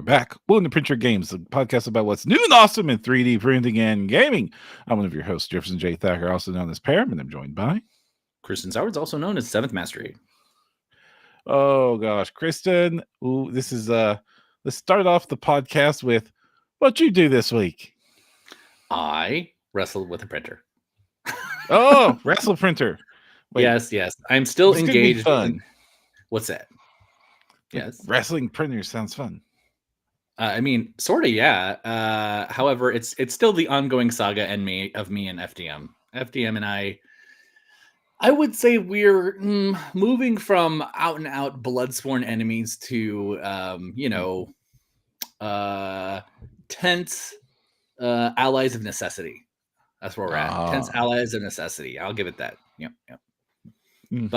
Back. Welcome to Print Your Games, the podcast about what's new and awesome in 3D printing and gaming. I'm one of your hosts, Jefferson J. Thacker, also known as Perram, and I'm joined by Kristen Soward's also known as Seventh Mastery. Oh gosh, Kristen. Ooh, this is let's start off the podcast with what you do this week. I wrestled with a printer. Oh, wrestle printer. Wait, yes. I'm still this engaged. Could be fun. What's that? Yes. Wrestling printer sounds fun. I mean, sort of, yeah. However, it's still the ongoing saga of me and FDM. FDM and I would say we're moving from out and out bloodsworn enemies to, tense allies of necessity. That's where we're at. Tense allies of necessity. I'll give it that. Yep. Mm-hmm.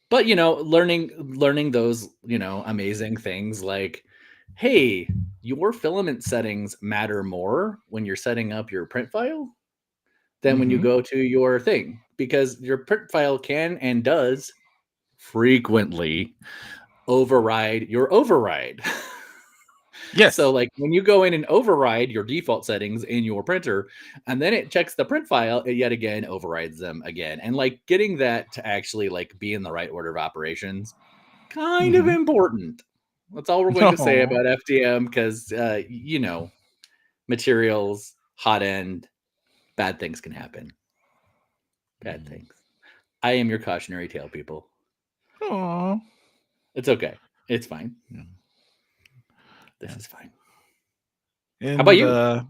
But learning those amazing things like, hey, your filament settings matter more when you're setting up your print file than when you go to your thing, because your print file can and does frequently override your override. Yes. So like when you go in and override your default settings in your printer and then it checks the print file, it yet again overrides them again. And like getting that to actually like be in the right order of operations, kind of important. That's all we're going to say about FDM, because, materials, hot end, bad things can happen. Bad things. I am your cautionary tale, people. Aww. It's okay. It's fine. Yeah. This is fine. And, how about you?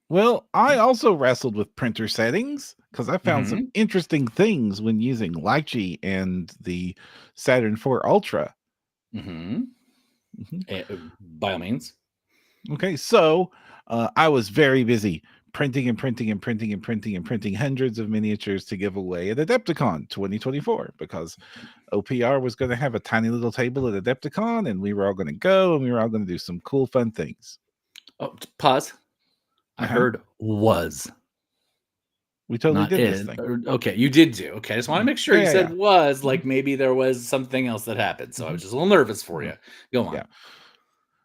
Well, I also wrestled with printer settings because I found some interesting things when using Lychee and the Saturn IV Ultra. By all means. Okay, so I was very busy printing hundreds of miniatures to give away at AdeptiCon 2024, because OPR was going to have a tiny little table at AdeptiCon, and we were all going to go, and we were all going to do some cool, fun things. Oh, pause. I heard was. We totally did this thing. Okay, you did do. Okay, I just want to make sure you said was, like maybe there was something else that happened. So I was just a little nervous for you. Go on. Yeah.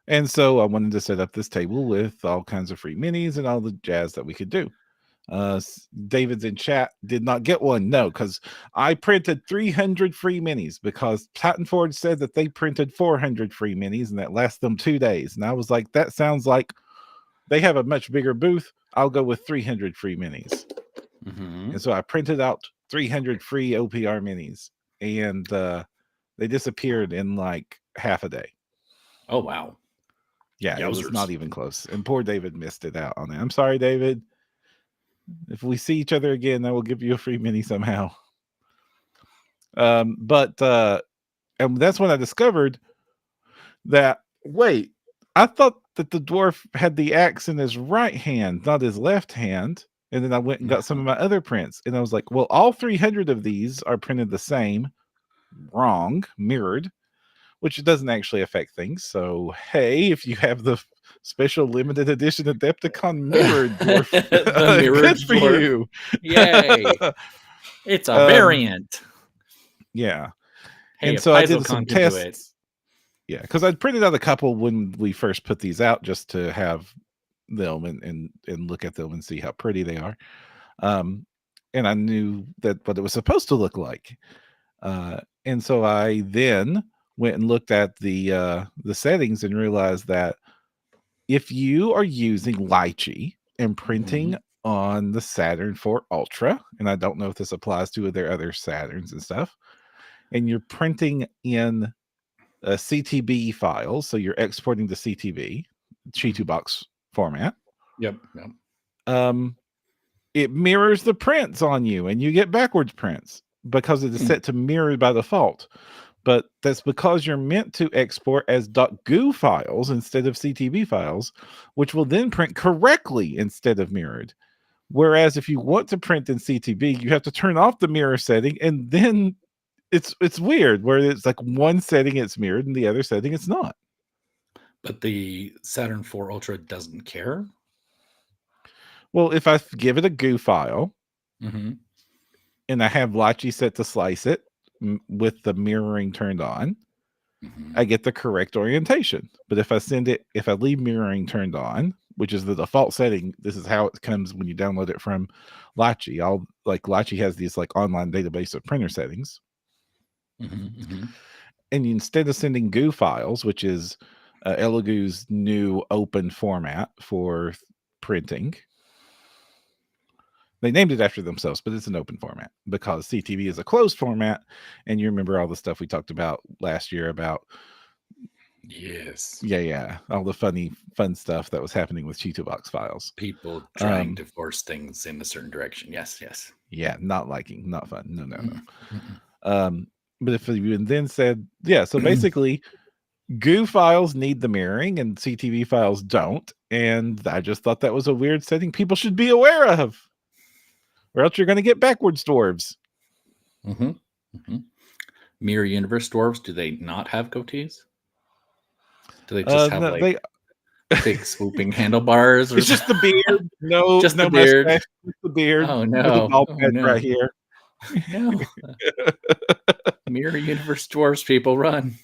And so I wanted to set up this table with all kinds of free minis and all the jazz that we could do. David's in chat did not get one. No, because I printed 300 free minis because Titan Forge said that they printed 400 free minis and that lasted them 2 days. And I was like, that sounds like they have a much bigger booth. I'll go with 300 free minis. And so I printed out 300 free OPR minis, and they disappeared in like half a day. Oh, wow. Yeah, it was not even close. And poor David missed it out on it. I'm sorry, David. If we see each other again, I will give you a free mini somehow. And that's when I discovered that, wait, I thought that the dwarf had the axe in his right hand, not his left hand. And then I went and got some of my other prints. And I was like, well, all 300 of these are printed the same. Wrong. Mirrored. Which doesn't actually affect things. So, hey, if you have the special limited edition AdeptiCon mirrored dwarf, the mirrored for you. Yay. It's a variant. Yeah. Hey, and so I did some tests. Yeah, because I printed out a couple when we first put these out just to have them and look at them and see how pretty they are. And I knew that what it was supposed to look like. And so I then went and looked at the settings and realized that if you are using Lychee and printing on the Saturn IV Ultra, and I don't know if this applies to their other Saturns and stuff, and you're printing in CTB files, so you're exporting to CTB, Chi2 box format. Yep. It mirrors the prints on you, and you get backwards prints because it is set to mirror by default. But that's because you're meant to export as .goo files instead of CTB files, which will then print correctly instead of mirrored. Whereas if you want to print in CTB, you have to turn off the mirror setting, and then it's weird where it's like one setting it's mirrored and the other setting it's not. But the Saturn IV Ultra doesn't care? Well, if I give it a goo file and I have Lychee set to slice it with the mirroring turned on, I get the correct orientation. But if I leave mirroring turned on, which is the default setting, this is how it comes when you download it from Lachi. Lachi has these like online database of printer settings. And instead of sending GU files, which is Elegoo's new open format for printing, they named it after themselves, but it's an open format because CTV is a closed format. And you remember all the stuff we talked about last year about all the fun stuff that was happening with Cheeto Box files. People trying to force things in a certain direction. Yes. Yeah, not fun. No. But if you then said, so basically GU files need the mirroring and CTV files don't. And I just thought that was a weird setting people should be aware of, or else you're going to get backwards dwarves. Mirror Universe dwarves, do they not have goatees? Do they just have big swooping handlebars? Or it's just the beard. No, just no the beard. Mustache, just the beard. Oh no! Right here. No. Mirror Universe dwarves, people run.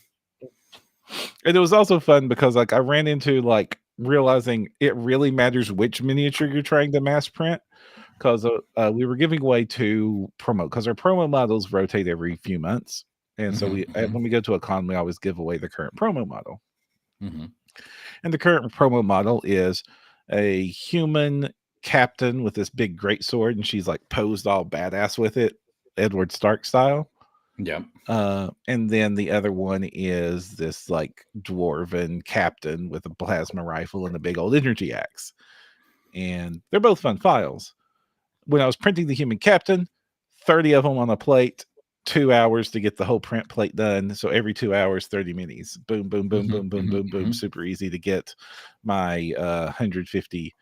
And it was also fun because I ran into realizing it really matters which miniature you're trying to mass print, because we were giving away 2 promo, because our promo models rotate every few months. And so when we go to a con, we always give away the current promo model. And the current promo model is a human captain with this big greatsword, and she's posed all badass with it, Edward Stark style. Yeah. And then the other one is this dwarven captain with a plasma rifle and a big old energy axe. And they're both fun files. When I was printing the human captain, 30 of them on a plate, 2 hours to get the whole print plate done. So every 2 hours, 30 minis. Boom, boom, boom, boom, boom, boom, boom. Super easy to get my 150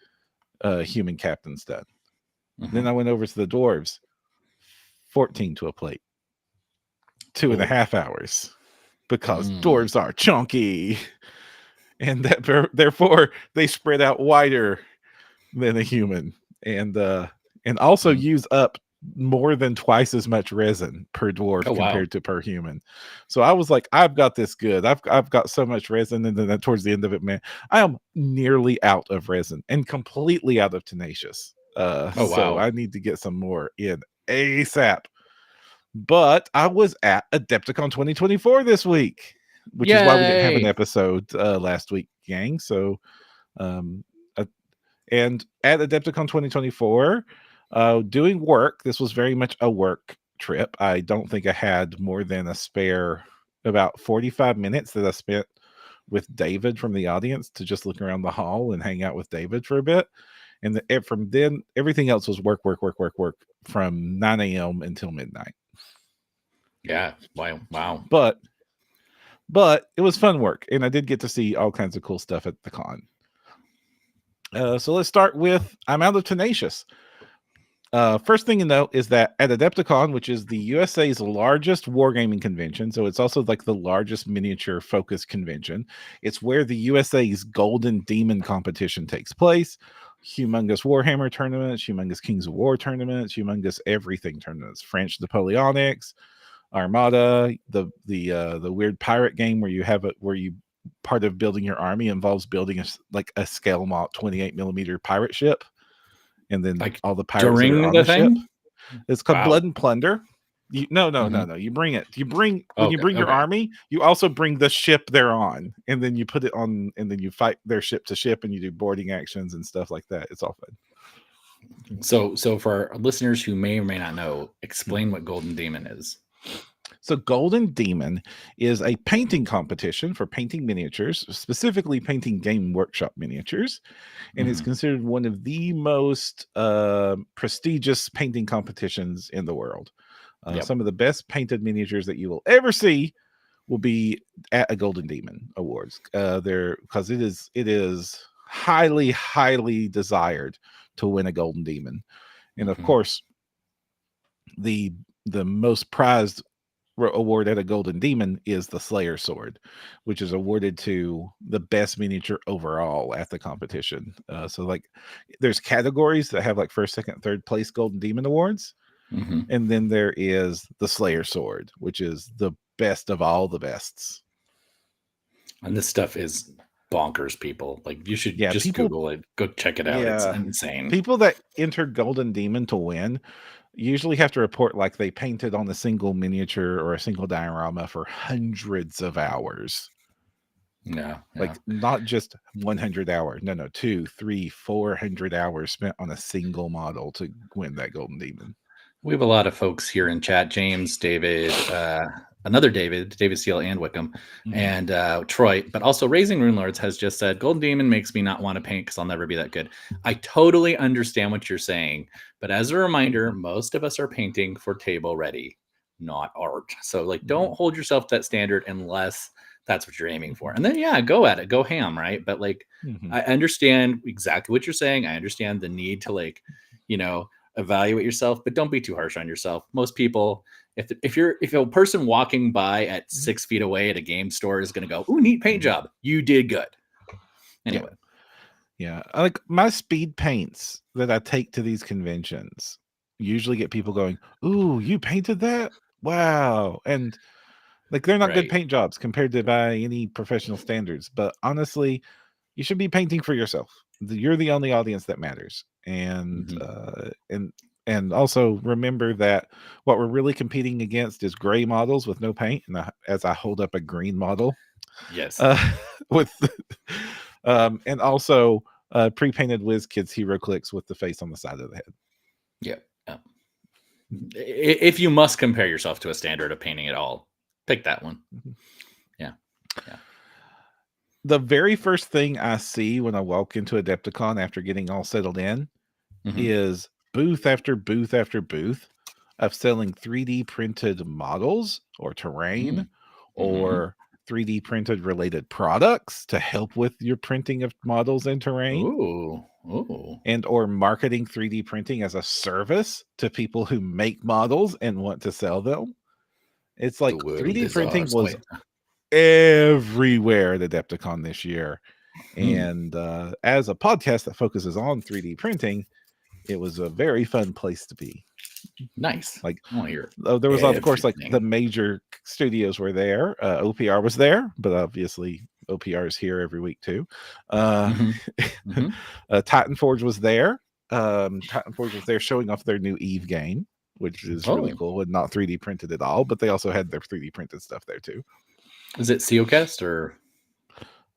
human captains done. Then I went over to the dwarves, 14 to a plate. 2.5 hours, because dwarves are chunky, and that therefore they spread out wider than a human, and also use up more than twice as much resin per dwarf compared to per human. So I was like, I've got this good. I've got so much resin, and then towards the end of it, man, I am nearly out of resin and completely out of tenacious. So I need to get some more in ASAP. But I was at AdeptiCon 2024 this week, which is why we didn't have an episode last week, gang. So, and at AdeptiCon 2024, doing work, this was very much a work trip. I don't think I had more than a spare about 45 minutes that I spent with David from the audience to just look around the hall and hang out with David for a bit. And from then, everything else was work from 9 a.m. until midnight. Yeah. Wow. But it was fun work, and I did get to see all kinds of cool stuff at the con. So let's start with I'm out of tenacious. First thing to note is that at AdeptiCon, which is the USA's largest wargaming convention, so it's also the largest miniature focused convention. It's where the USA's Golden Demon competition takes place. Humongous Warhammer tournaments, humongous Kings of War tournaments, humongous everything tournaments, French Napoleonics, Armada, the weird pirate game where you part of building your army involves building a scale mount 28mm pirate ship, and then all the pirates are on the ship. It's called Blood and Plunder. No. You bring it. When you bring your army, you also bring the ship they're on, and then you put it on, and then you fight their ship to ship, and you do boarding actions and stuff like that. It's all fun. So for our listeners who may or may not know, explain what Golden Demon is. So Golden Demon is a painting competition for painting miniatures, specifically painting Game Workshop miniatures, and it's considered one of the most prestigious painting competitions in the world. Some of the best painted miniatures that you will ever see will be at a Golden Demon Awards. Because it is highly, highly desired to win a Golden Demon, and of course, the most prized award at a Golden Demon is the Slayer Sword, which is awarded to the best miniature overall at the competition. So there's categories that have first, second, third place Golden Demon awards, and then there is the Slayer Sword, which is the best of all the bests. And this stuff is bonkers, people. Like, you should just Google it. Go check it out. It's insane. People that enter Golden Demon to win usually have to report like they painted on a single miniature or a single diorama for hundreds of hours. Yeah. Like not just 100 hours. No, 200, 300, 400 hours spent on a single model to win that Golden Demon. We have a lot of folks here in chat. James, David, another David Steele and Wickham, and Troy, but also Raising Rune Lords has just said, Golden Demon makes me not want to paint because I'll never be that good. I totally understand what you're saying, but as a reminder, most of us are painting for table ready, not art. So like, don't hold yourself to that standard unless that's what you're aiming for. And then, go at it, go ham, right? But like, I understand exactly what you're saying. I understand the need to like, evaluate yourself, but don't be too harsh on yourself. Most people, if a person walking by at 6 feet away at a game store is going to go, "Ooh, neat paint job. You did good." Anyway. Yeah. Like my speed paints that I take to these conventions usually get people going, "Ooh, you painted that? Wow." And like, they're not good paint jobs compared to by any professional standards, but honestly, you should be painting for yourself. You're the only audience that matters. And also remember that what we're really competing against is gray models with no paint. And as I hold up a green model, yes, with and also pre-painted WizKids hero clicks with the face on the side of the head. Yeah. If you must compare yourself to a standard of painting at all, pick that one. Yeah. The very first thing I see when I walk into AdeptiCon after getting all settled in is booth after booth after booth of selling 3D printed models or terrain or 3D printed related products to help with your printing of models and terrain. Ooh. And or marketing 3D printing as a service to people who make models and want to sell them. It's like 3D printing was everywhere at Adepticon this year. And as a podcast that focuses on 3D printing, it was a very fun place to be. Nice. Like, I want to hear there was, of course, like the major studios were there. OPR was there, but obviously OPR is here every week too. Titan Forge was there. Titan Forge was there showing off their new Eve game, which is really cool and not 3D printed at all, but they also had their 3D printed stuff there too. Is it Seocast or?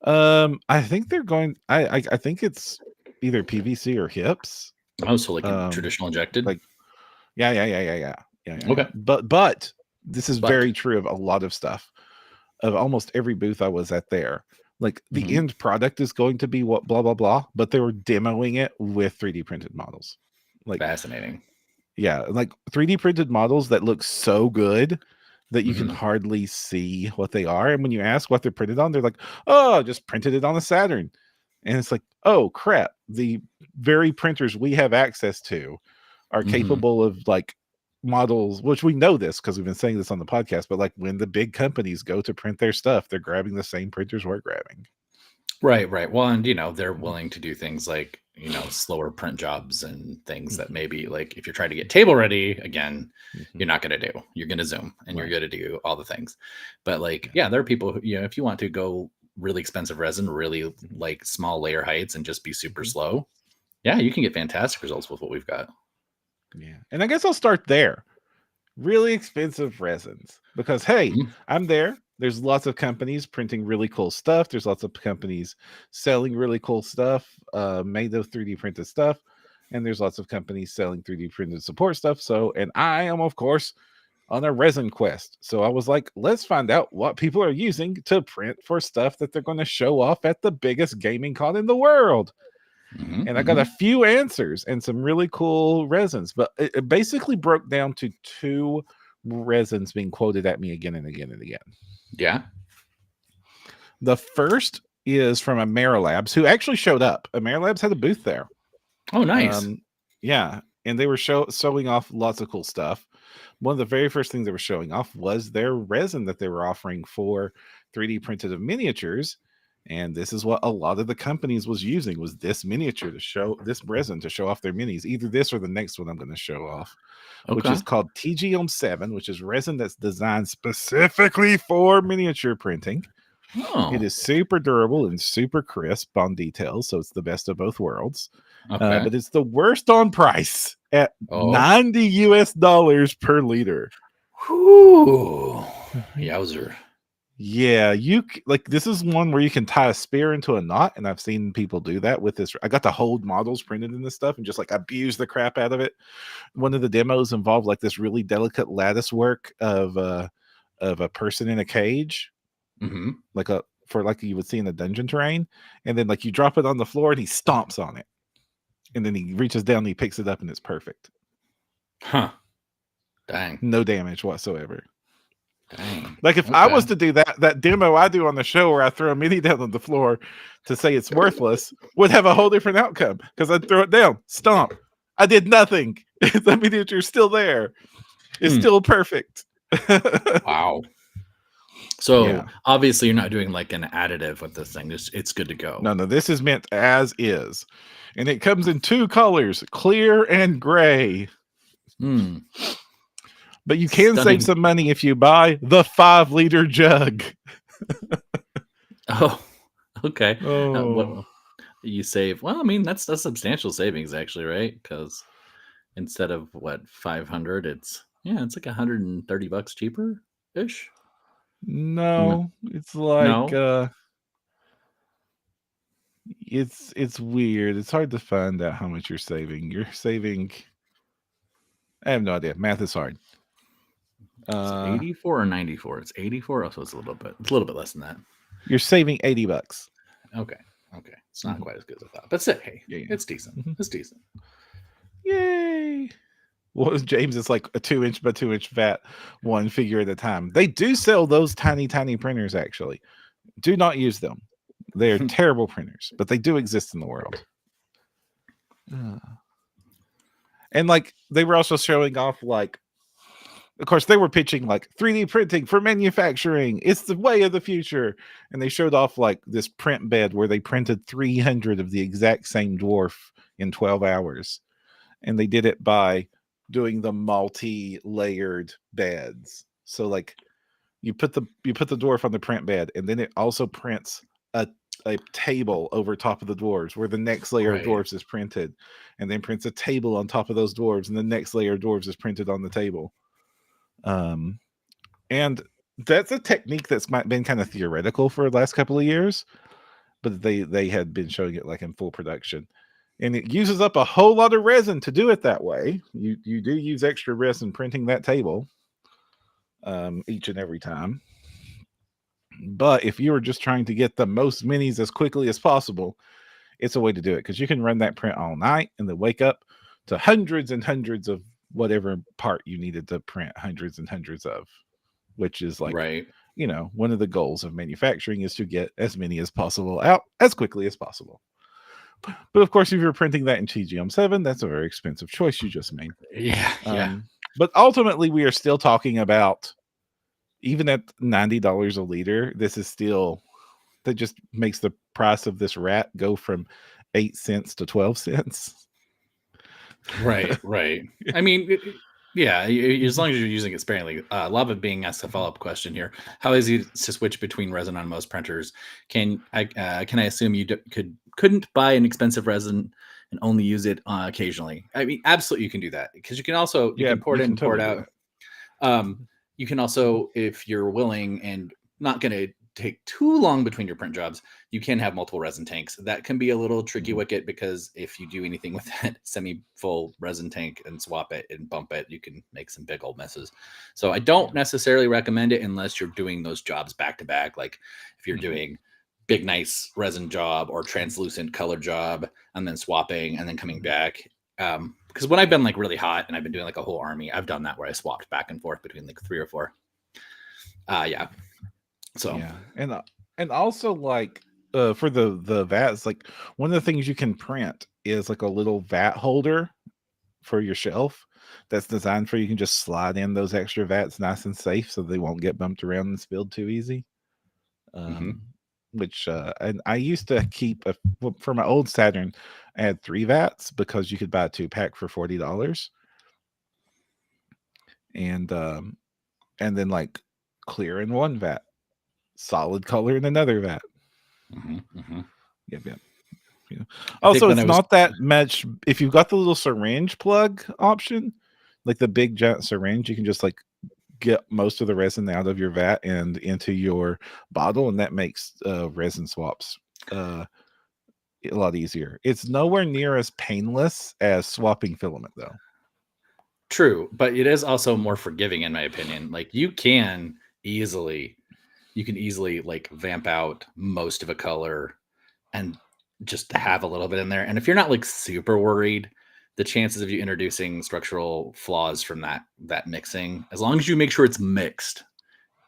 I think they're going. I think it's either PVC or HIPS. Oh, so like traditional injected. Like, yeah. Okay, but this is very true of a lot of stuff. Of almost every booth I was at there, like the end product is going to be what blah blah blah, but they were demoing it with 3D printed models. Like, fascinating. Yeah, like 3D printed models that look so good that you can hardly see what they are. And when you ask what they're printed on, they're like, "Oh, just printed it on a Saturn." And it's like, "Oh crap, the very printers we have access to are capable of like models," which we know this because we've been saying this on the podcast, but like when the big companies go to print their stuff, they're grabbing the same printers we're grabbing. Right. Well, and they're willing to do things like, slower print jobs and things that maybe like if you're trying to get table ready again, you're not going to do. You're going to Zoom and you're going to do all the things. But like, there are people who, if you want to go really expensive resin, really like small layer heights and just be super slow, you can get fantastic results with what we've got. Yeah. And I guess I'll start there. Really expensive resins because, hey, I'm there. There's lots of companies printing really cool stuff. There's lots of companies selling really cool stuff made of 3D printed stuff. And there's lots of companies selling 3D printed support stuff. And I am, of course, on a resin quest. So I was like, let's find out what people are using to print for stuff that they're going to show off at the biggest gaming con in the world. And I got a few answers and some really cool resins, but it basically broke down to two resins being quoted at me again and again and again. Yeah. The first is from Amerilabs, who actually showed up. Amerilabs had a booth there. Oh, nice. Yeah. And they were showing off lots of cool stuff. One of the very first things they were showing off was their resin that they were offering for 3D printed of miniatures. And this is what a lot of the companies was using, was this miniature to show this resin to show off their minis, either this or the next one I'm going to show off, which is called TGM7, which is resin that's designed specifically for miniature printing. Oh. It is super durable and super crisp on details, so it's the best of both worlds. Okay. But it's the worst on price at $90 US per liter. Whew. Yowzer. Yeah, this is one where you can tie a spear into a knot, and I've seen people do that with this. I got the whole models printed in this stuff and just like abuse the crap out of it. One of the demos involved like this really delicate lattice work of a person in a cage, like you would see in the dungeon terrain, and then like you drop it on the floor and he stomps on it, and then he reaches down and he picks it up and it's perfect. Huh. Dang. No damage whatsoever. Dang. Like if I was to do that demo I do on the show where I throw a mini down on the floor to say it's worthless would have a whole different outcome, because I'd throw it down, stomp. I did nothing. The miniature's still there. It's still perfect. Wow. So obviously you're not doing like an additive with this thing. It's good to go. No, this is meant as is. And it comes in 2 colors, clear and gray. But you can save some money if you buy the 5-liter jug. Oh, okay. What you save? Well, I mean, that's a substantial savings actually, right? Because instead of what 500, it's like $130 cheaper ish. No, it's like it's weird. It's hard to find out how much you're saving. You're saving, I have no idea. Math is hard. 84 or 94? It's 84. So it's a little bit less than that. You're saving $80. Okay. It's not quite as good as I thought, but hey, it's decent. It's decent. Yay! Well, James, it's like a 2-inch by 2-inch vat, one figure at a time. They do sell those tiny printers. Actually, do not use them. They are terrible printers, but they do exist in the world. And like they were also showing off, like, of course, they were pitching like 3D printing for manufacturing. It's the way of the future. And they showed off like this print bed where they printed 300 of the exact same dwarf in 12 hours. And they did it by doing the multi-layered beds. So like you put the dwarf on the print bed, and then it also prints a table over top of the dwarves where the next layer of dwarves is printed, and then prints a table on top of those dwarves, and the next layer of dwarves is printed on the table. And that's a technique that's been kind of theoretical for the last couple of years, but they had been showing it like in full production, and it uses up a whole lot of resin to do it that way. You do use extra resin printing that table each and every time. But if you were just trying to get the most minis as quickly as possible, it's a way to do it, because you can run that print all night and then wake up to hundreds and hundreds of whatever part you needed to print hundreds and hundreds of, which is like, one of the goals of manufacturing is to get as many as possible out as quickly as possible. But of course, if you're printing that in TGM7, that's a very expensive choice you just made. Yeah. But ultimately, we are still talking about, even at $90 a liter, this is still, that just makes the price of this rat go from 8 cents to 12 cents. Right. I mean, as long as you're using it sparingly. Lava Being asks a follow-up question here. How easy to switch between resin on most printers? Can I assume you couldn't buy an expensive resin and only use it occasionally? I mean, absolutely, you can do that, because you can also can pour it in, pour it out. You can also, if you're willing and not going to take too long between your print jobs, you can have multiple resin tanks. That can be a little tricky wicket, because if you do anything with that semi-full resin tank and swap it and bump it, you can make some big old messes. So I don't necessarily recommend it unless you're doing those jobs back to back. Like if you're doing big, nice resin job or translucent color job and then swapping and then coming back. Because when I've been like really hot and I've been doing like a whole army, I've done that where I swapped back and forth between like 3 or 4. So and also like for the vats, like one of the things you can print is like a little vat holder for your shelf that's designed for, you can just slide in those extra vats nice and safe so they won't get bumped around and spilled too easy. Which and I used to keep for my old Saturn, I had 3 vats because you could buy a 2-pack for $40, and then like clear in 1 vat. solid color in another vat. Yep. Also, it's not that much. If you've got the little syringe plug option, like the big giant syringe, you can just like get most of the resin out of your vat and into your bottle, and that makes resin swaps a lot easier. It's nowhere near as painless as swapping filament, though. True, but it is also more forgiving, in my opinion. Like you can easily like vamp out most of a color and just have a little bit in there. And if you're not like super worried, the chances of you introducing structural flaws from that mixing, as long as you make sure it's mixed,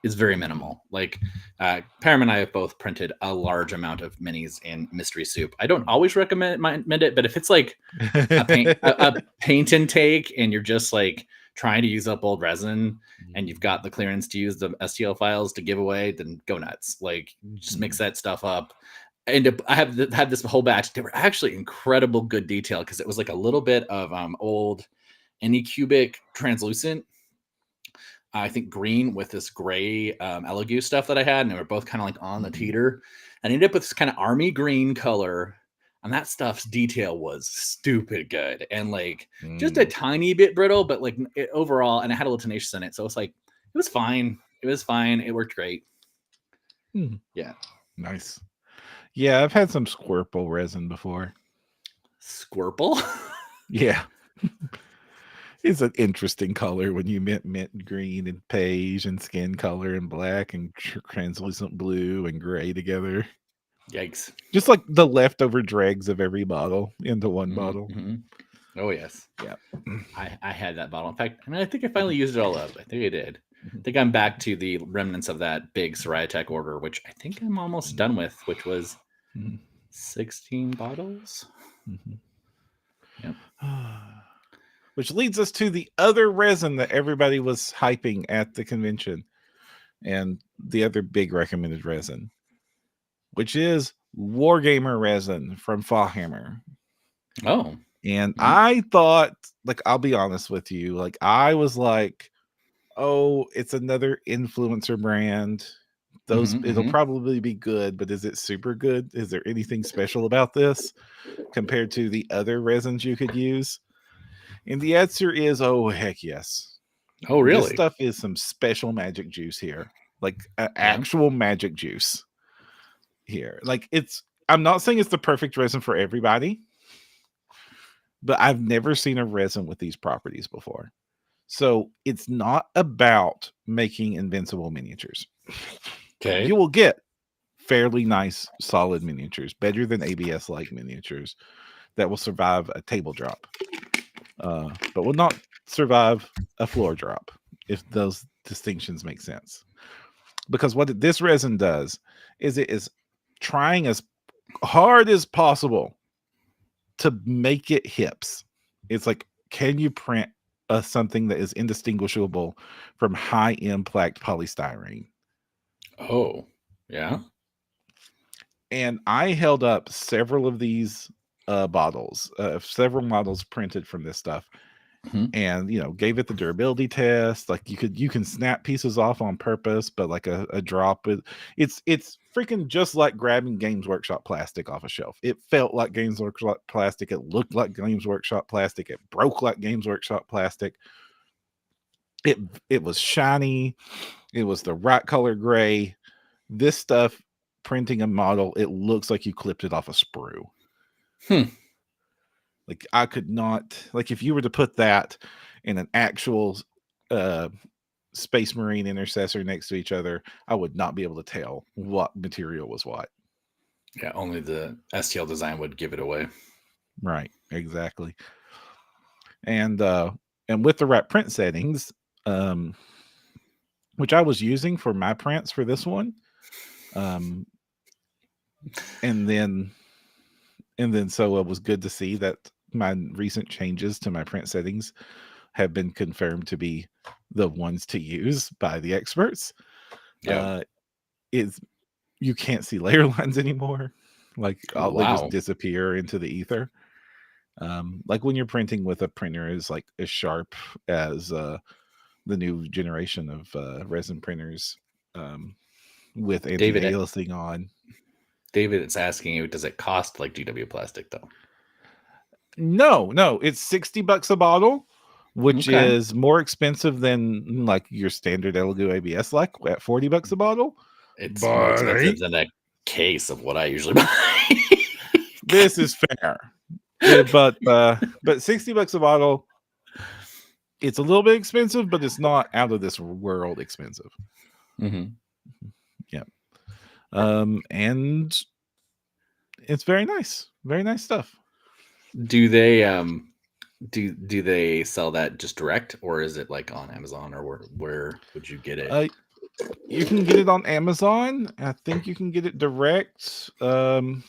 is very minimal. Like Perram and I have both printed a large amount of minis in Mystery Soup. I don't always recommend it, but if it's like a paint and take and you're just like trying to use up old resin and you've got the clearance to use the STL files to give away, then go nuts. Like just mix that stuff up. And I have had this whole batch. They were actually incredible good detail because it was like a little bit of old Anycubic translucent, I think green with this gray Elegoo stuff that I had, and they were both kind of like on the teeter. And I ended up with this kind of army green color, and that stuff's detail was stupid good and like just a tiny bit brittle, but like overall, and it had a little tenacious in it, so it's like it was fine. It was fine. It worked great. Yeah, nice. Yeah, I've had some Squirple resin before. Squirple? Yeah. It's an interesting color when you mint green and beige and skin color and black and translucent blue and gray together. Yikes. Just like the leftover dregs of every bottle into one bottle. Oh, yes. Yeah. I had that bottle. In fact, I think I finally used it all up. I think I did. I think I'm back to the remnants of that big Soraya order, which I think I'm almost done with, which was 16 bottles. Yep. Which leads us to the other resin that everybody was hyping at the convention, and the other big recommended resin, which is Wargamer resin from Fallhammer. Oh. And I thought, like, I'll be honest with you, like, I was like, oh, it's another influencer brand. It'll probably be good, but is it super good? Is there anything special about this compared to the other resins you could use? And the answer is, oh, heck yes. Oh, really? This stuff is some special magic juice here. Like actual magic juice here. Like I'm not saying it's the perfect resin for everybody, but I've never seen a resin with these properties before. So it's not about making invincible miniatures. Okay. You will get fairly nice, solid miniatures, better than ABS-like miniatures that will survive a table drop. But will not survive a floor drop, if those distinctions make sense. Because what this resin does is it is trying as hard as possible to make it hips. It's like, can you print something that is indistinguishable from high-end plaqued polystyrene? Oh, yeah. And I held up several of these bottles, several models printed from this stuff, and gave it the durability test. Like you can snap pieces off on purpose, but like a drop, it's freaking just like grabbing Games Workshop plastic off a shelf. It felt like Games Workshop plastic. It looked like Games Workshop plastic. It broke like Games Workshop plastic. It was shiny. It was the right color gray. This stuff, printing a model, it looks like you clipped it off a sprue. Like I could not, like if you were to put that in an actual Space Marine Intercessor next to each other, I would not be able to tell what material was what. Yeah, only the STL design would give it away. Right, exactly. And with the right print settings, which I was using for my prints for this one, and then so it was good to see that my recent changes to my print settings have been confirmed to be the ones to use by the experts. You can't see layer lines anymore. Like they just disappear into the ether. Like when you're printing with a printer is like as sharp as the new generation of resin printers with anti-aliasing on. David, it's asking you, does it cost like GW plastic though? No, it's $60 a bottle, which is more expensive than like your standard Elegoo ABS, like at $40 a bottle. It's more expensive than a case of what I usually buy. This is fair. But $60 a bottle, it's a little bit expensive, but it's not out of this world expensive. Yeah. And it's very nice stuff. Do they do they sell that just direct, or is it like on Amazon, or where would you get it? You can get it on Amazon. I think you can get it direct. I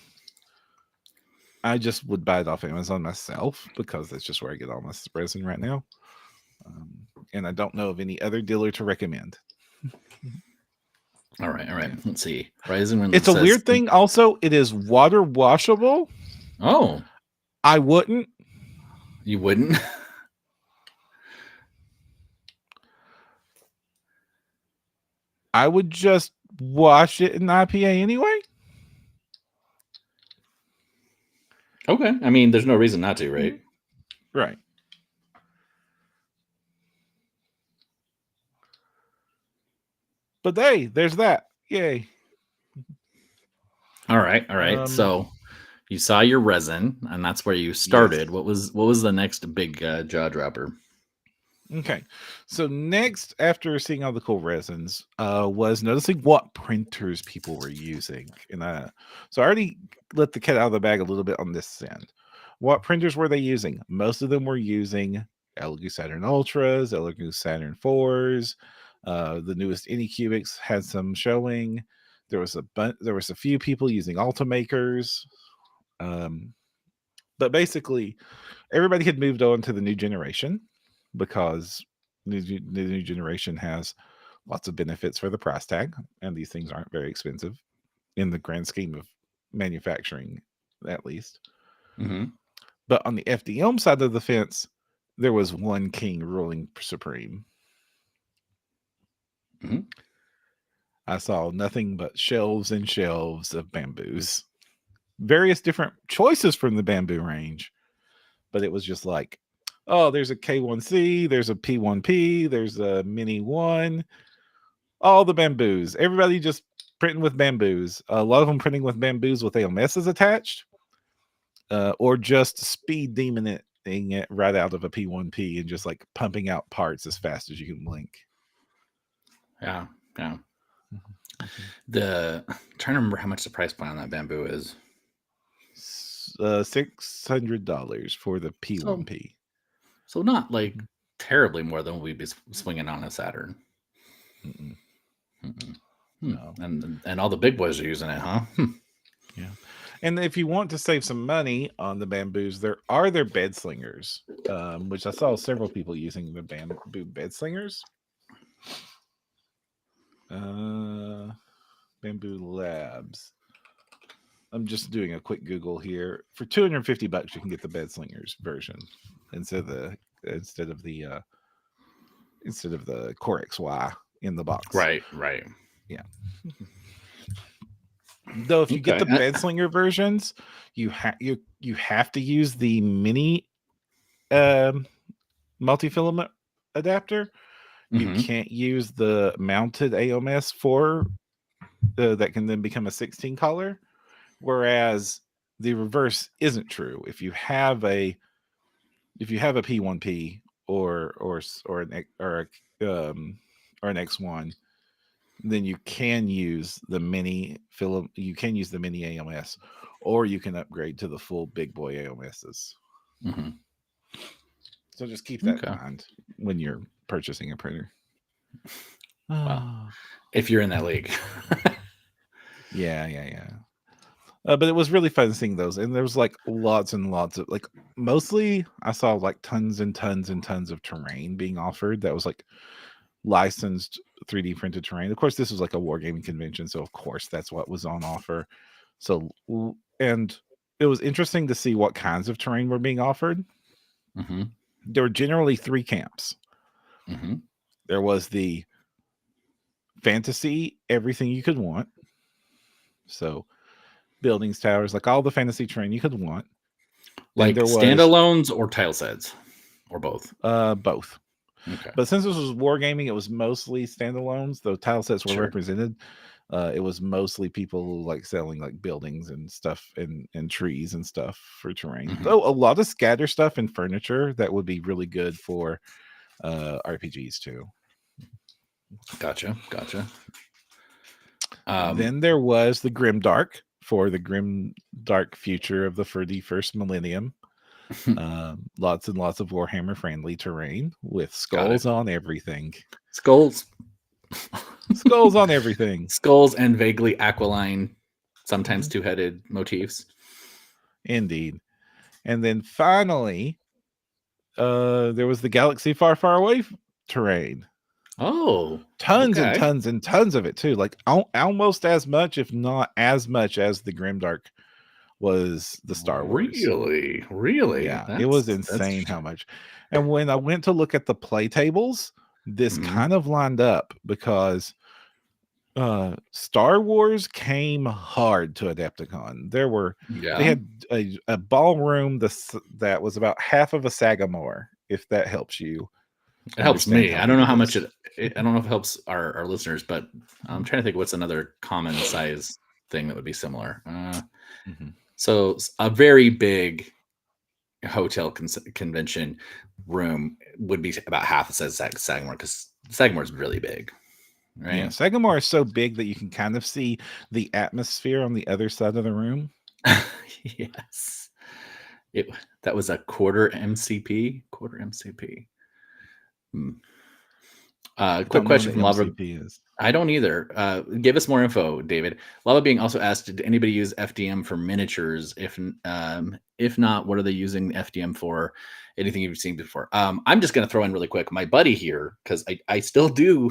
just would buy it off Amazon myself because that's just where I get all my resin right now. And I don't know of any other dealer to recommend. All right. Yeah. Let's see. Resin. It's a weird thing. Also, it is water washable. Oh, I wouldn't. You wouldn't? I would just wash it in IPA anyway. Okay. I mean, there's no reason not to, right? Right. But hey, there's that. Yay. All right. So you saw your resin, and that's where you started. Yes. What was the next big jaw dropper? Okay. So next, after seeing all the cool resins, was noticing what printers people were using. And so I already let the cat out of the bag a little bit on this end. What printers were they using? Most of them were using Elegoo Saturn Ultras, Elegoo Saturn 4s. The newest Anycubics had some showing. There was a few people using Ultimakers. But basically, everybody had moved on to the new generation because the new generation has lots of benefits for the price tag, and these things aren't very expensive in the grand scheme of manufacturing, at least. But on the FDM side of the fence, there was one king ruling supreme. I saw nothing but shelves and shelves of bamboos. Various different choices from the bamboo range. But it was just like, oh, there's a K1C, there's a P1P, there's a Mini 1. All the bamboos. Everybody just printing with bamboos. A lot of them printing with bamboos with AMSs attached. Or just speed demoning it right out of a P1P and just like pumping out parts as fast as you can blink. Yeah. I'm trying to remember how much the price point on that bamboo is. $600 for the P1P. So not like terribly more than we'd be swinging on a Saturn. No. And all the big boys are using it, huh? Yeah. And if you want to save some money on the bamboos, there are their bed slingers, which I saw several people using the bamboo bed slingers. Bamboo Labs. I'm just doing a quick Google here. For $250, you can get the bed slingers version instead of the Core XY in the box. Right. Yeah. Though if you get the bed slinger versions, you have to use the mini multi-filament adapter. You can't use the mounted AMS 4 that can then become a 16 collar. Whereas the reverse isn't true. If you have a P1P or an X1, then you can use the mini film. You can use the mini AMS, or you can upgrade to the full big boy AMSs. So just keep that in mind when you're purchasing a printer. Wow. If you're in that league. Yeah. But it was really fun seeing those, and there was like lots and lots of like, mostly I saw like tons and tons and tons of terrain being offered that was like licensed 3D printed terrain. Of course, this was like a wargaming convention, so of course that's what was on offer. So, and it was interesting to see what kinds of terrain were being offered. There were generally 3 camps. There was the fantasy, everything you could want. So buildings, towers, like all the fantasy terrain you could want. Like there standalones or tile sets, or both? Both. Okay. But since this was wargaming, it was mostly standalones. Though tile sets were represented. It was mostly people like selling like buildings and stuff and trees and stuff for terrain. Though a lot of scatter stuff and furniture that would be really good for RPGs too. Gotcha. Then there was the Grimdark for the Grimdark future of the 31st millennium. Lots and lots of Warhammer friendly terrain with skulls on everything. Skulls on everything. Skulls and vaguely aquiline, sometimes two-headed motifs. Indeed. And then finally, there was the Galaxy Far, Far Away terrain. Oh, tons and tons and tons of it too. Like almost as much, if not as much, as the Grimdark was the Star Wars. Really? Yeah, it was insane how much. And when I went to look at the play tables, this kind of lined up because Star Wars came hard to Adepticon. They had a ballroom that was about half of a Sagamore, if that helps you. It helps me. I don't know how much I don't know if it helps our listeners, but I'm trying to think what's another common size thing that would be similar. So a very big hotel convention room would be about half the size of Sagamore, because Sagamore is really big. Right? Yeah, Sagamore is so big that you can kind of see the atmosphere on the other side of the room. Yes. That was a quarter MCP. Quick question from Lava. I don't either. Give us more info, David. Lava Being also asked, did anybody use FDM for miniatures? If not, what are they using FDM for? Anything you've seen before? I'm just going to throw in really quick. My buddy here, because I still do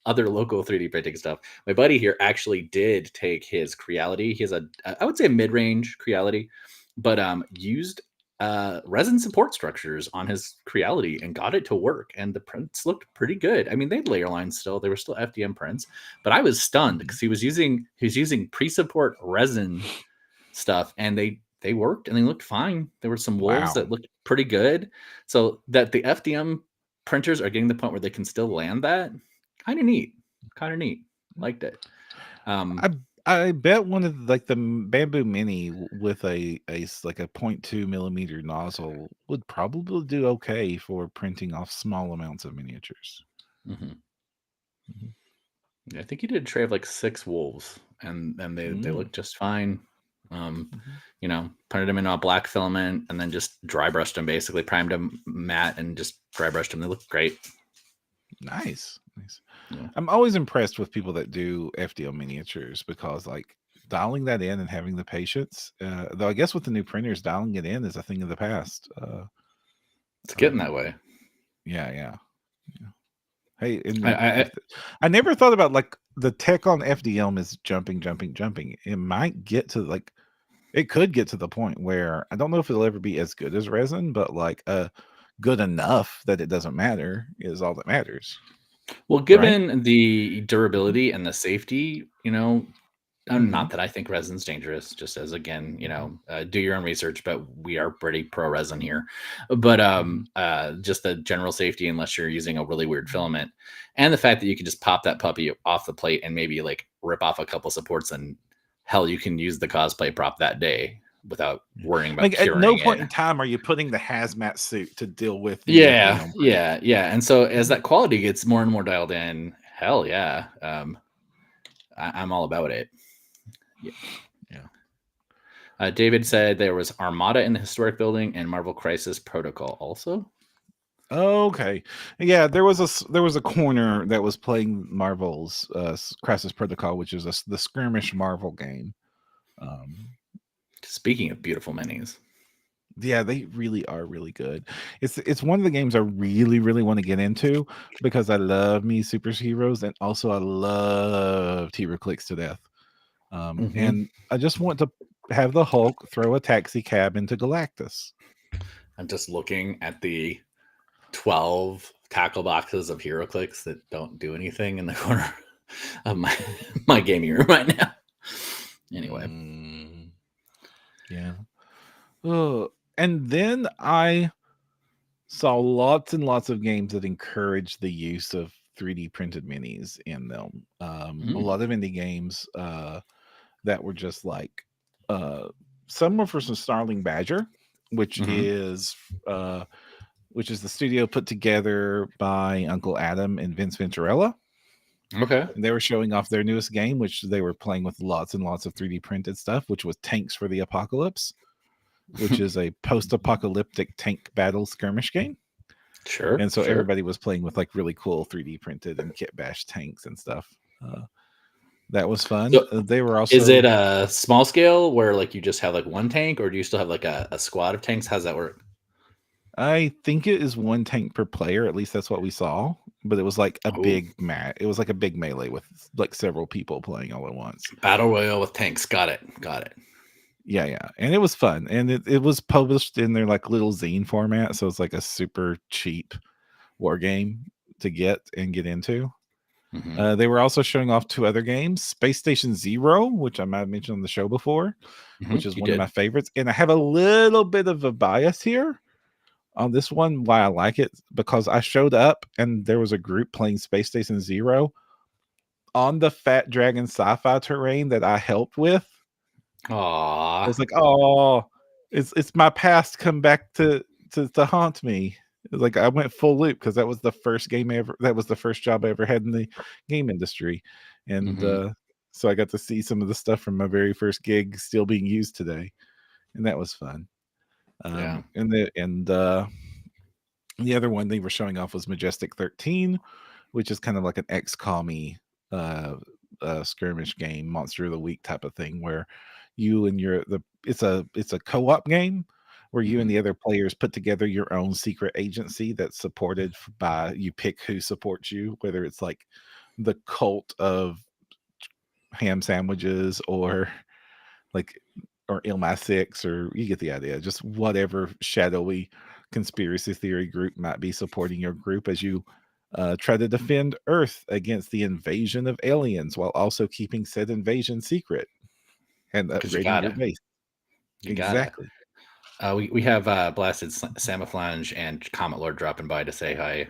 other local 3D printing stuff. My buddy here actually did take his Creality. He has I would say a mid-range Creality, but used resin support structures on his Creality and got it to work, and the prints looked pretty good. I mean, they had layer lines still, they were still FDM prints, but I was stunned because he was using pre-support resin stuff, and they worked and they looked fine. There were some wolves that looked pretty good. So that the FDM printers are getting to the point where they can still land that, kind of neat. Liked it. I bet one of the Bamboo Mini with a 0.2 millimeter nozzle would probably do okay for printing off small amounts of miniatures. Yeah, I think he did a tray of like 6 wolves, and they looked just fine. Printed them in a black filament and then just dry brushed them, basically primed them matte and just dry brushed them. They look great. Nice. Yeah. I'm always impressed with people that do FDM miniatures, because like dialing that in and having the patience, though I guess with the new printers, dialing it in is a thing of the past. It's getting that way. Yeah. Hey, I never thought about like the tech on FDM is jumping. It might get to it could get to the point where I don't know if it'll ever be as good as resin, but like good enough that it doesn't matter is all that matters. Well, given the durability and the safety, not that I think resin's dangerous, just as, again, do your own research, but we are pretty pro resin here. But just the general safety, unless you're using a really weird filament, and the fact that you can just pop that puppy off the plate and maybe like rip off a couple supports, and hell, you can use the cosplay prop that day without worrying about at no point in time are you putting the hazmat suit to deal with the yeah. And so as that quality gets more and more dialed in, hell yeah, I'm all about it. Yeah. David said there was Armada in the historic building and Marvel Crisis Protocol also. Okay, yeah, there was a corner that was playing Marvel's Crisis Protocol, which is the skirmish Marvel game. Speaking of beautiful minis, yeah, they really are really good. It's one of the games I really want to get into, because I love me superheroes, and also I love HeroClix to death. And I just want to have the Hulk throw a taxi cab into Galactus. I'm just looking at the 12 tackle boxes of HeroClix that don't do anything in the corner. of my gaming room right now. Anyway. Yeah. Oh, and then I saw lots and lots of games that encourage the use of 3D printed minis in them. A lot of indie games that were just like some were for some Snarling Badger, which is the studio put together by Uncle Adam and Vince Venturella. Okay. And they were showing off their newest game, which they were playing with lots and lots of 3D printed stuff, which was Tanks for the Apocalypse, which is a post-apocalyptic tank battle skirmish game. Sure. And so everybody was playing with like really cool 3D printed and kit bash tanks and stuff. That was fun. So they were also. Is it a small scale where like you just have like one tank, or do you still have like a squad of tanks? How's that work? I think it is one tank per player. At least that's what we saw. But it was like a big It was like a big melee with like several people playing all at once. Battle Royale with tanks. Got it. Yeah. And it was fun. And it was published in their like little zine format. So it's like a super cheap war game to get into. They were also showing off 2 other games, Space Station Zero, which I might have mentioned on the show before, which is one of my favorites. And I have a little bit of a bias here on this one, why I like it, because I showed up and there was a group playing Space Station Zero on the Fat Dragon sci-fi terrain that I helped with. Aww. I was like, oh, it's my past come back to haunt me. Like I went full loop because that was the first game ever. That was the first job I ever had in the game industry, and so I got to see some of the stuff from my very first gig still being used today, and that was fun. And the other one they were showing off was Majestic 13, which is kind of like an XCOM-y skirmish game, Monster of the Week type of thing, where you and it's a co-op game where you and the other players put together your own secret agency that's supported by, you pick who supports you, whether it's like the cult of ham sandwiches or Ilma-6, or you get the idea, just whatever shadowy conspiracy theory group might be supporting your group as you try to defend Earth against the invasion of aliens while also keeping said invasion secret and upgrading your base. Exactly. We have Blasted Samaflange and Comet Lord dropping by to say hi.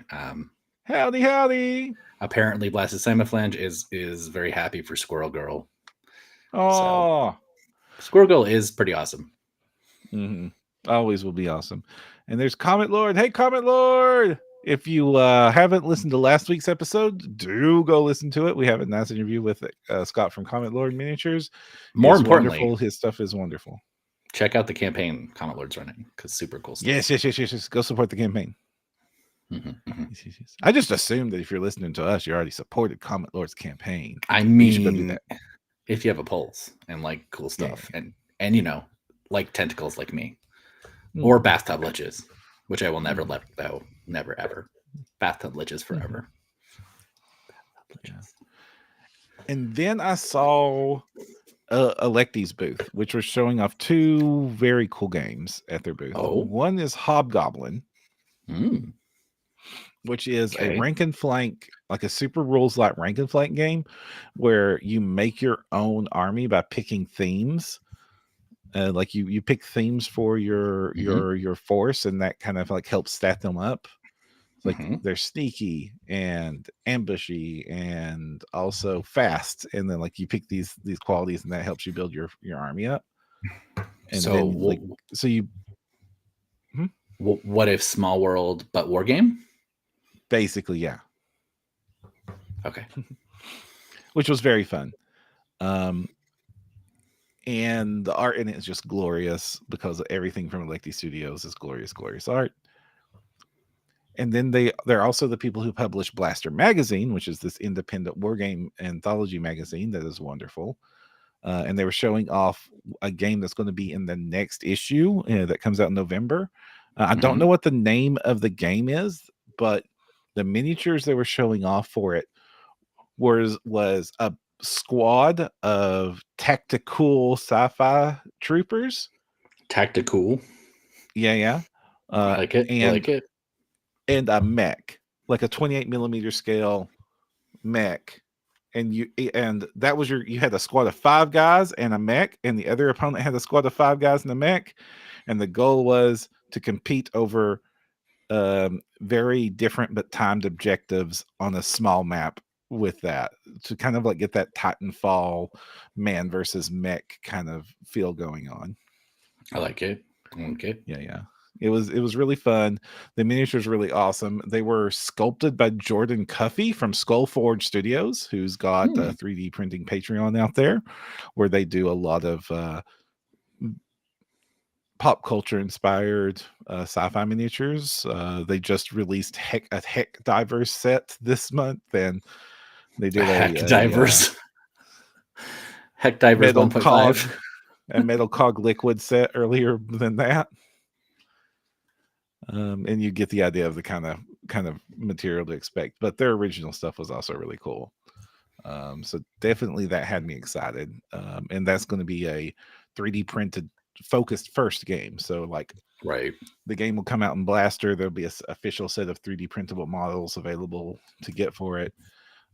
Howdy. Apparently, Blasted Samaflange is very happy for Squirrel Girl. Oh, so, Squirrel Girl is pretty awesome. Always will be awesome. And there's Comet Lord. Hey, Comet Lord! If you haven't listened to last week's episode, do go listen to it. We have a nice interview with Scott from Comet Lord Miniatures. More importantly, wonderful. His stuff is wonderful. Check out the campaign Comet Lord's running, because super cool stuff. Yes. Go support the campaign. I just assumed that if you're listening to us, you already supported Comet Lord's campaign. I mean, you should go do that. If you have a pulse and like cool stuff, and you know, like tentacles like me, or bathtub liches, which I will never let go. Never ever. Bathtub liches forever. And then I saw Electi's booth, which was showing off 2 very cool games at their booth. One is Hobgoblin, which is a rank and flank, like a super rules like rank and flank game where you make your own army by picking themes. Like you pick themes for your force, and that kind of like helps stat them up. Like they're sneaky and ambushy and also fast, and then like you pick these qualities, and that helps you build your army up. And so then what if Small World but war game? Basically, yeah. Okay. Which was very fun. And the art in it is just glorious because everything from Electi Studios is glorious art. And then they're also the people who publish Blaster Magazine, which is this independent wargame anthology magazine that is wonderful. And they were showing off a game that's going to be in the next issue that comes out in November. I don't know what the name of the game is, but the miniatures they were showing off for it was a squad of tactical sci-fi troopers. Tactical. Yeah. I like it. And a mech, like a 28mm scale mech and that was you had a squad of 5 guys and a mech, and the other opponent had a squad of 5 guys and a mech, and the goal was to compete over very different but timed objectives on a small map with that, to kind of like get that Titanfall man versus mech kind of feel going on. I like it. Okay. Yeah. It was really fun. The miniatures really awesome. They were sculpted by Jordan Cuffey from Skullforge Studios, who's got a 3D printing Patreon out there, where they do a lot of pop culture inspired sci-fi miniatures. They just released a Heck Divers set this month, and they did Heck Divers 1.5 a Metal Cog Liquid set earlier than that. And you get the idea of the kind of material to expect, but their original stuff was also really cool. So definitely that had me excited. And that's going to be a 3D printed focused first game. So like, right, the game will come out in Blaster. There'll be an official set of 3D printable models available to get for it.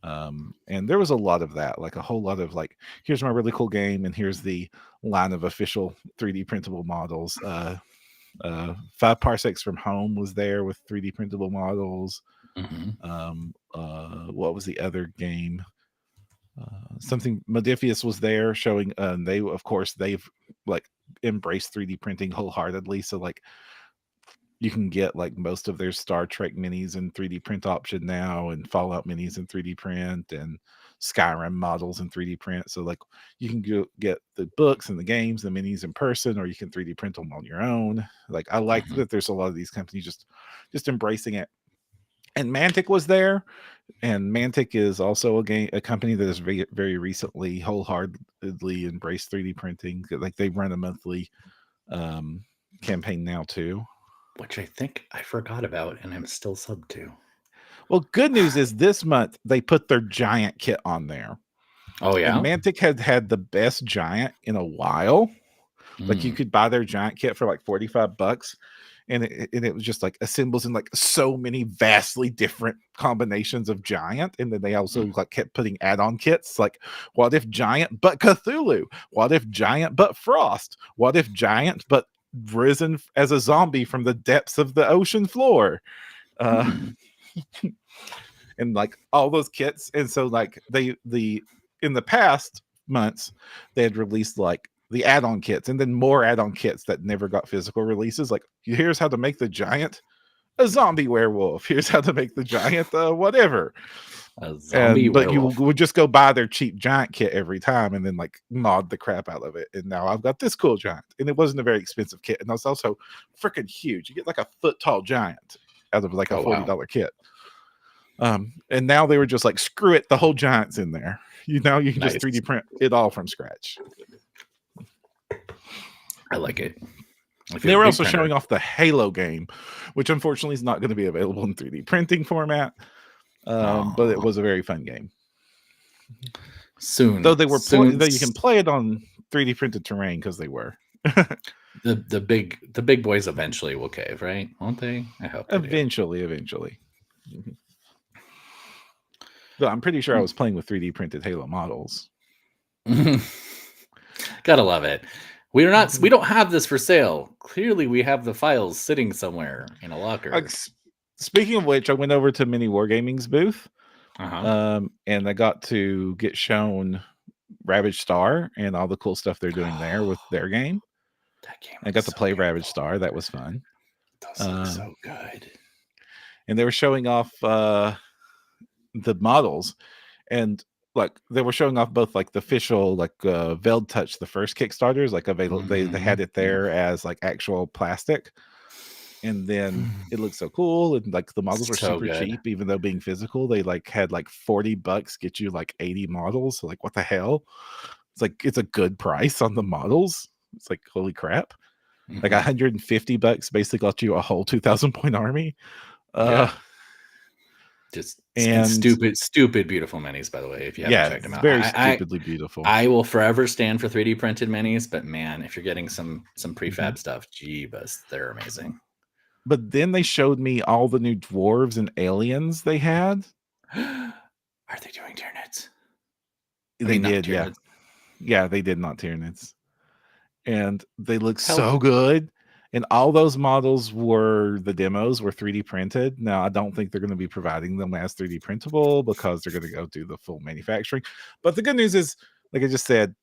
And there was a lot of that, like a whole lot of like, here's my really cool game, and here's the line of official 3D printable models. 5 Parsecs from Home was there with 3D printable models. What was the other game? Something Modifius was there showing. They've like embraced 3D printing wholeheartedly. So like, you can get like most of their Star Trek minis in 3D print option now, and Fallout minis in 3D print, and Skyrim models in 3D print. So like, you can get the books and the games, the minis in person, or you can 3D print them on your own. Like, I like that there's a lot of these companies just embracing it. And Mantic was there, and Mantic is also a company that has very, very recently wholeheartedly embraced 3D printing. Like, they run a monthly campaign now too, which I think I forgot about, and I'm still subbed to. Well, good news is this month they put their giant kit on there. Oh yeah, and Mantic had the best giant in a while. Like, you could buy their giant kit for like $45, and it was just like assembles in like so many vastly different combinations of giant. And then they also like kept putting add-on kits, like, what if giant but Cthulhu? What if giant but Frost? What if giant but risen as a zombie from the depths of the ocean floor? And like all those kits. And so like in the past months, they had released like the add-on kits, and then more add-on kits that never got physical releases. Like, here's how to make the giant a zombie werewolf. Here's how to make the giant whatever. A zombie but werewolf. You would just go buy their cheap giant kit every time, and then like mod the crap out of it. And now I've got this cool giant, and it wasn't a very expensive kit, and it's also freaking huge. You get like a foot tall giant out of like a $40 kit. And now they were just like, screw it, the whole giant's in there. You can just 3D print it all from scratch. I like it. They were also showing off the Halo game, which unfortunately is not going to be available in 3D printing format. But it was a very fun game. Soon, though they were though you can play it on 3D printed terrain, because they were. the big boys eventually will cave, right? Won't they? I hope they eventually. Though I'm pretty sure I was playing with 3D printed Halo models. Gotta love it. We don't have this for sale. Clearly, we have the files sitting somewhere in a locker. Speaking of which, I went over to Mini Wargaming's booth, and I got to get shown Ravage Star and all the cool stuff they're doing there with their game. That game. I got to play Ravage Star. That was fun. Those look so good. And they were showing off the models, and like they were showing off both like the official like Veiled Touch, the first Kickstarters, like available. They had it there as like actual plastic, and then it looked so cool, and like the models were super cheap, even though being physical. They like had like $40 get you like 80 models. So like, what the hell? It's like, it's a good price on the models. It's like, holy crap. Like $150 basically got you a whole 2,000 point army. Just stupid beautiful minis, by the way, if you haven't checked them out. Very stupidly beautiful. I will forever stand for 3D printed minis, but man, if you're getting some prefab stuff, jeebus, they're amazing. But then they showed me all the new dwarves and aliens they had. Are they doing Tyranids? They did, yeah. Yeah, they did not Tyranids. And they look so good. And all those models the demos were 3D printed. Now, I don't think they're going to be providing them as 3D printable because they're going to go do the full manufacturing. But the good news is, like I just said,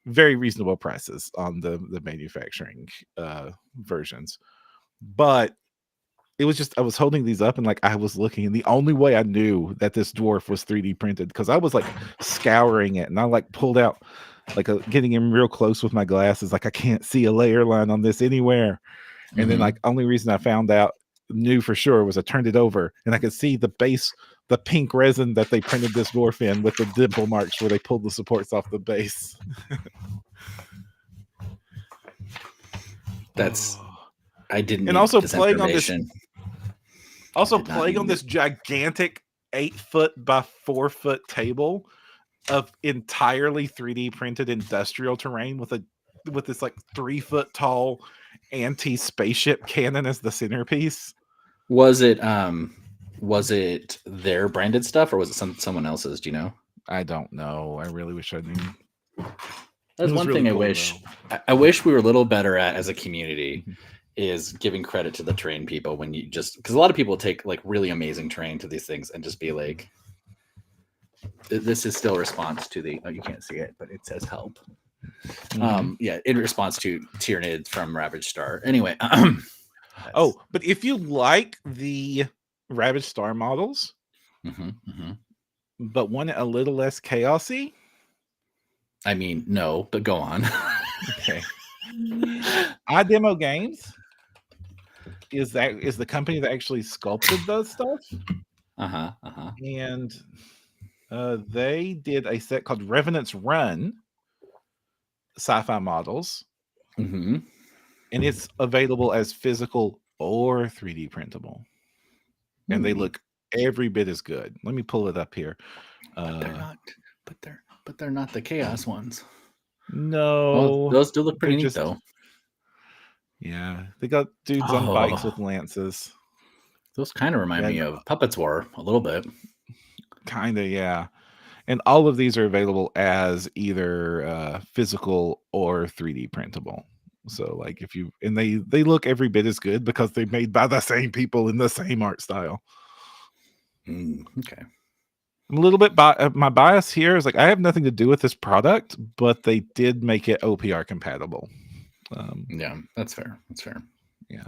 very reasonable prices on the manufacturing versions. But it was just, I was holding these up and like I was looking, and the only way I knew that this dwarf was 3D printed, because I was like scouring it and I like pulled out, like getting in real close with my glasses, like I can't see a layer line on this anywhere. And then like only reason I knew for sure was I turned it over and I could see the base, the pink resin that they printed this dwarf in with the dimple marks where they pulled the supports off the base. I didn't. And also playing on this. Also playing on this gigantic 8-foot by 4-foot table of entirely 3D printed industrial terrain with this like 3-foot tall anti-spaceship cannon as the centerpiece. Was it their branded stuff or was it someone else's? Do you know? I don't know. I really wish I knew. That's one thing cool, I wish we were a little better at as a community is giving credit to the terrain people when you just, because a lot of people take like really amazing terrain to these things and just be like, this is still a response to the, you can't see it, but it says help. Yeah, in response to Tyranid from Ravage Star. Anyway. But if you like the Ravage Star models, but want it a little less chaosy. I mean, no, but go on. Okay. iDemo Games is the company that actually sculpted those stuff. And they did a set called Revenant's Run sci-fi models. And it's available as physical or 3D printable. And they look every bit as good. Let me pull it up here. But they're not the chaos ones. No. Those do look pretty neat though. Yeah. They got dudes on bikes with lances. Those kind of remind me of Puppets War a little bit. Kind of, yeah. And all of these are available as either physical or 3D printable. So like if you, and they look every bit as good because they're made by the same people in the same art style. Okay. A little bit my bias here is like I have nothing to do with this product, but they did make it OPR compatible. Yeah, that's fair. That's fair. Yeah.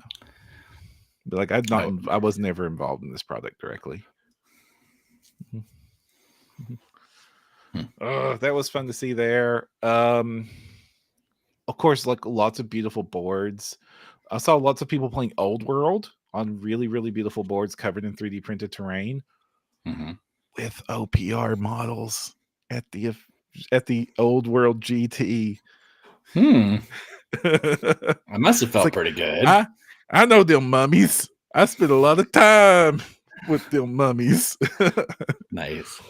But like I was never involved in this product directly. That was fun to see there. Of course, like lots of beautiful boards. I saw lots of people playing Old World on really, really beautiful boards covered in 3D printed terrain with OPR models at the Old World GT. I must have felt pretty good. I know them mummies. I spent a lot of time with them mummies. Nice.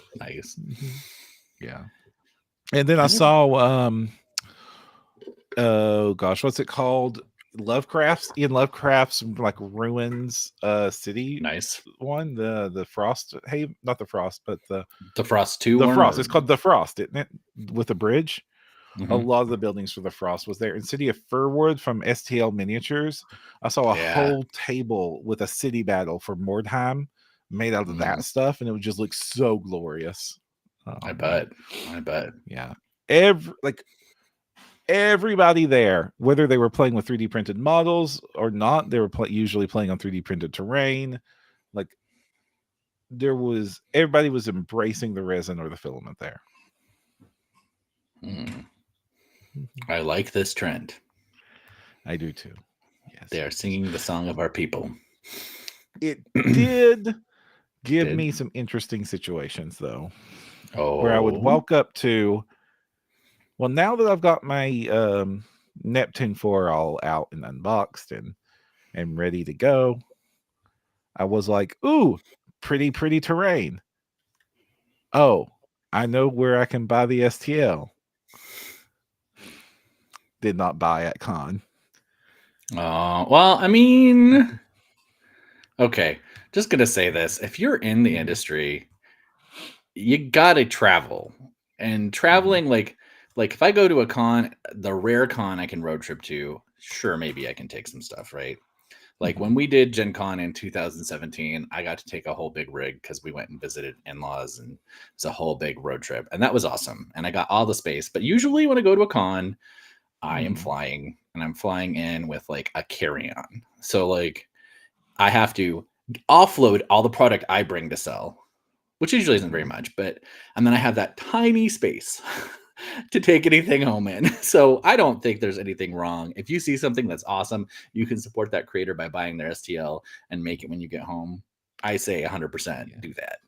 Yeah. And then I saw oh gosh, what's it called? Lovecraft's like ruins city. Nice one. The Frost. Hey, not the Frost, but the Frost 2. The Frost. It's called the Frost, isn't it? With a bridge. A lot of the buildings for the Frost was there. In City of Furwood from STL Miniatures, I saw a whole table with a city battle for Mordheim made out of that stuff, and it would just look so glorious. I bet. Yeah. Everybody there, whether they were playing with 3D printed models or not, they were usually playing on 3D printed terrain. Like everybody was embracing the resin or the filament there. I like this trend. I do too. Yes. They are singing the song of our people. It did give me some interesting situations though. Where I would walk up to, well, now that I've got my Neptune 4 all out and unboxed and ready to go, I was like, ooh, pretty terrain. Oh, I know where I can buy the STL. Did not buy at con. Well, I mean, okay, just gonna say this. If you're in the industry, you gotta travel. And traveling, like if I go to a con, the rare con I can road trip to, sure, maybe I can take some stuff, right? Like when we did Gen Con in 2017, I got to take a whole big rig because we went and visited in-laws, and it's a whole big road trip, and that was awesome. And I got all the space. But usually when I go to a con, I am flying, and I'm flying in with like a carry-on. So like I have to offload all the product I bring to sell, which usually isn't very much, and then I have that tiny space to take anything home in. So I don't think there's anything wrong. If you see something that's awesome, you can support that creator by buying their STL and make it when you get home. I say 100% do that.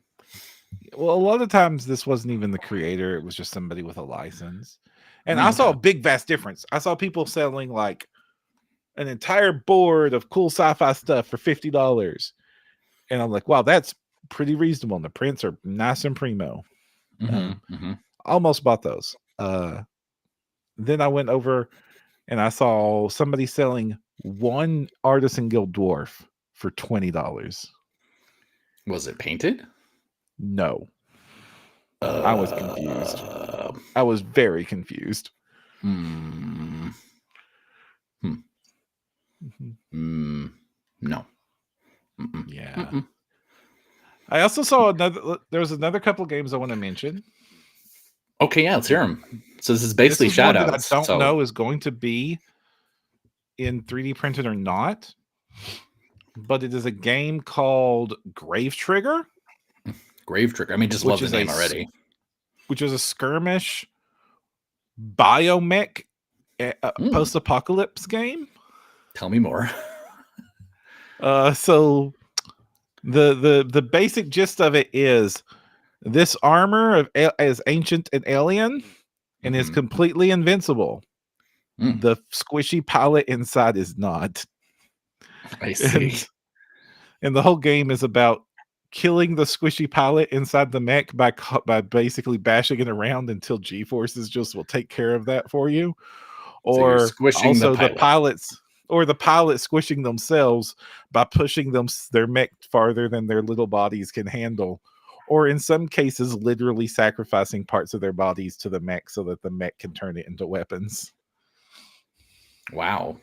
Well, a lot of times this wasn't even the creator. It was just somebody with a license. And I saw a big, vast difference. I saw people selling like an entire board of cool sci-fi stuff for $50. And I'm like, wow, that's pretty reasonable. And the prints are nice and primo. Almost bought those. Then I went over and I saw somebody selling one Artisan Guild dwarf for $20. Was it painted? No. I was confused. I was very confused. No. Yeah. I also saw there was another couple of games I want to mention. Okay, yeah, let's hear them. So this is basically shout outs. I don't know is going to be in 3D printed or not, but it is a game called Grave Trigger. Grave Trigger. I mean, just love the name already. Which is a skirmish biomech post-apocalypse game. Tell me more. So the basic gist of it is this armor is ancient and alien and is completely invincible. The squishy pilot inside is not. I see. And the whole game is about killing the squishy pilot inside the mech by basically bashing it around until G-forces just will take care of that for you. Or so squishing also the pilots squishing themselves by pushing their mech farther than their little bodies can handle. Or in some cases, literally sacrificing parts of their bodies to the mech so that the mech can turn it into weapons. Wow.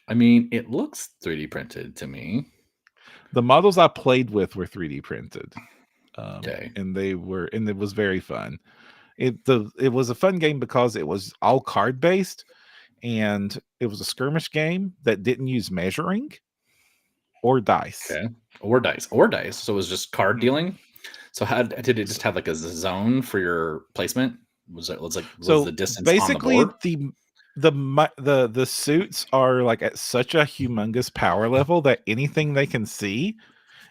I mean, it looks 3D printed to me. The models I played with were 3D printed. And it was very fun. It was a fun game because it was all card based, and it was a skirmish game that didn't use measuring or dice. Okay. Or dice. So it was just card dealing. So how did it just have like a zone for your placement? Was the distance basically on the board? The suits are like at such a humongous power level that anything they can see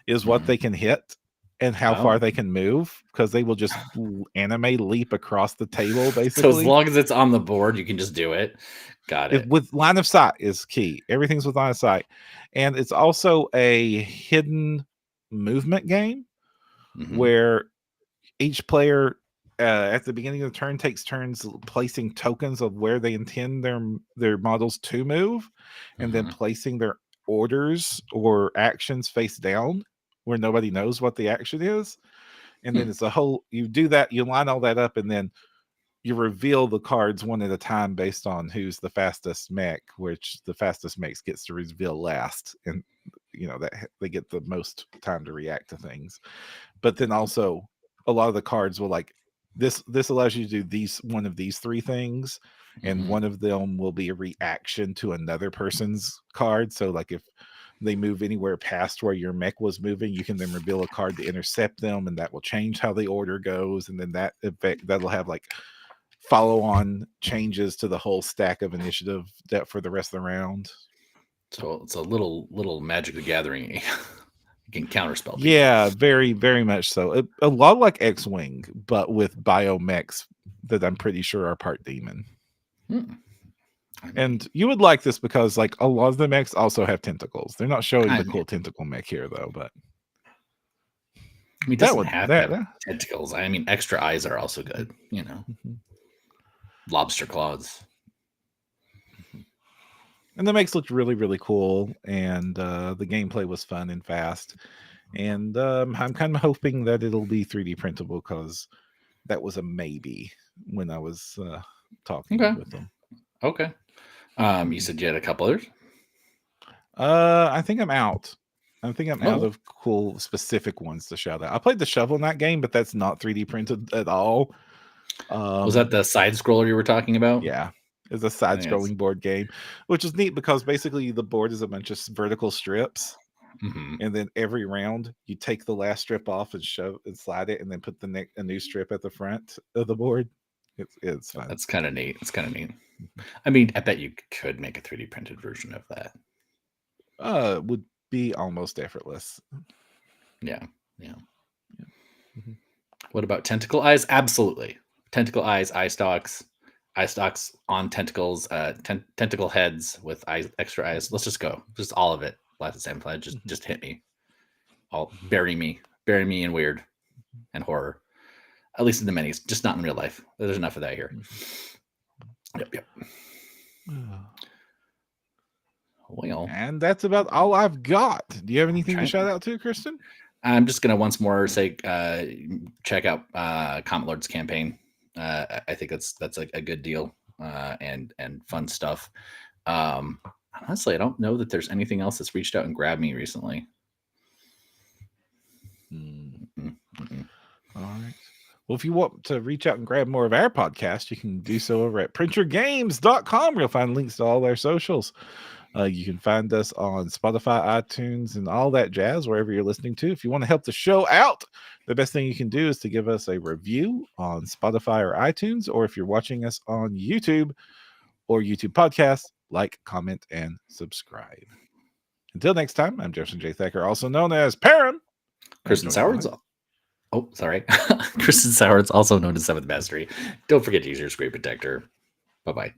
is what they can hit and how far they can move, because they will just anime leap across the table basically. So as long as it's on the board, you can just do it. Got it. With line of sight is key. Everything's with line of sight. And it's also a hidden movement game where each player at the beginning of the turn takes turns placing tokens of where they intend their models to move, and then placing their orders or actions face down where nobody knows what the action is. And then it's you do that, you line all that up, and then you reveal the cards one at a time based on who's the fastest mech, which the fastest mech gets to reveal last. And that they get the most time to react to things. But then also a lot of the cards will this allows you to do one of these three things, and one of them will be a reaction to another person's card. So like if they move anywhere past where your mech was moving, you can then reveal a card to intercept them, and that will change how the order goes. And then that'll have like follow on changes to the whole stack of initiative for the rest of the round. So it's a little Magic the Gathering. You can counterspell people. Yeah, very, very much so. A lot like X-Wing, but with biomechs that I'm pretty sure are part demon. And you would like this because like a lot of the mechs also have tentacles. They're not showing the cool tentacle mech here though, but I mean, it doesn't have tentacles. I mean, extra eyes are also good, Lobster claws. And the mechs looked really, really cool, and the gameplay was fun and fast. And I'm kind of hoping that it'll be 3D printable, because that was a maybe when I was talking with them. Okay. You said you had a couple others? I think I'm out. I think I'm out of cool specific ones to shout out. I played the Shovel Knight game, but that's not 3D printed at all. Was that the side scroller you were talking about? Yeah. It's a side scrolling board game, which is neat because basically the board is a bunch of vertical strips. And then every round you take the last strip off and shove and slide it and then put a new strip at the front of the board. It's fun. That's kind of neat. It's kind of neat. I mean, I bet you could make a 3D printed version of that. Would be almost effortless. Yeah. What about tentacle eyes? Absolutely. Tentacle eyes, eye stalks on tentacles, tentacle heads with extra eyes. Let's just go. Just all of it. At the same time, just hit me. Bury me in weird and horror. At least in the minis, just not in real life. There's enough of that here. Yep. Well, and that's about all I've got. Do you have anything to shout out to, Kristen? I'm just gonna once more say, check out Comet Lord's campaign. I think that's a good deal and fun stuff. Honestly, I don't know that there's anything else that's reached out and grabbed me recently. All right. Well, if you want to reach out and grab more of our podcast, you can do so over at printergames.com, where you'll find links to all our socials. You can find us on Spotify, iTunes, and all that jazz, wherever you're listening to. If you want to help the show out, the best thing you can do is to give us a review on Spotify or iTunes, or if you're watching us on YouTube or YouTube Podcasts, like, comment, and subscribe. Until next time, I'm Jefferson J. Thacker, also known as Perram. Kristen Soward's. Oh, sorry. Kristen Soward's also known as Seventh Mastery. Don't forget to use your screen protector. Bye-bye.